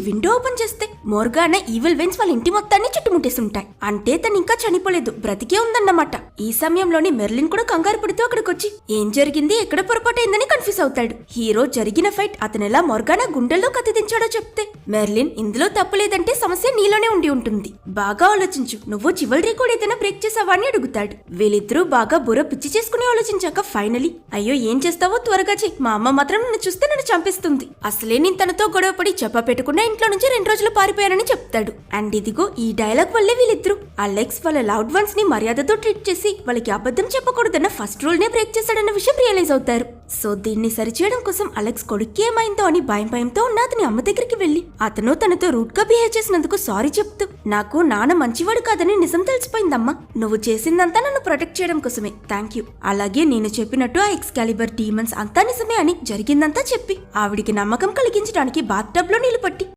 Window open చేస్తే మోర్గానా evil veins వాళ్ళ ఇంటి మొత్తాన్ని చుట్టుముట్టేస్తుంటాయి. అంటే తను ఇంకా చనిపోలేదు, బ్రతికే ఉందన్నమాట. ఈ సమయంలోని మెర్లిన్ కూడా కంగారు పడుతూ అక్కడికొచ్చి ఏం జరిగింది, ఎక్కడ పొరపాటైందని కన్ఫ్యూజ్ అవుతాడు. హీరో జరిగిన ఫైట్ అతనెలా మోర్గానా గుండెల్లో కత్తిదించాడో చెప్తే మెర్లిన్ ఇందులో తప్పులేదంటే సమస్య నీలోనే ఉండి ఉంటుంది, బాగా ఆలోచించు, నువ్వు చివరి కూడా ఏదైనా బ్రేక్ చేసావా అని అడుగుతాడు. వీళ్ళిద్దరూ బాగా బుర్ర పిచ్చి చేసుకుని ఆలోచించాక ఫైనలీ అయ్యో ఏం చేస్తావో త్వరగా చెయ్యి, మా అమ్మ మాత్రం నన్ను చూస్తే నన్ను చంపేస్తుంది, అసలే నేను తనతో గొడవపడి చెప్ప పెట్టకుండా ఇంట్లో నుంచి 2 రోజులు పారిపోయానని చెప్తాడు. అండ్ ఇదిగో ఈ డైలాగ్ వల్లే వీళ్ళిద్దరు అలెక్స్ వాళ్ళ లవ్డ్ వన్స్ ని మర్యాదతో ట్రీట్ చేసి వాళ్ళకి అబద్ధం చెప్పకూడదన్న ఫస్ట్ రూల్ నే బ్రేక్ చేశాడన్న విషయం రియలైజ్ అవుతారు. సో దీన్ని సరిచేయడం కోసం అలెక్స్ కొడుక్కి ఏమైందో అని భయంతో ఉన్న అతని అమ్మ దగ్గరికి వెళ్లి అతను తనతో రూట్ గా బిహేవ్ చేసినందుకు సారీ చెప్తూ నాకు నాన్న మంచివాడు కాదని నిజం తెలిసిపోయిందమ్మా, నువ్వు చేసిందంతా నన్ను ప్రొటెక్ట్ చేయడం కోసమే, థ్యాంక్ యూ. అలాగే నేను చెప్పినట్టు ఆ ఎక్స్కాలిబర్ డీమన్స్ అంతా నిజమే అని జరిగిందంతా చెప్పి ఆవిడికి నమ్మకం కలిగించడానికి బాత్ టబ్ లో నీళ్లు పట్టి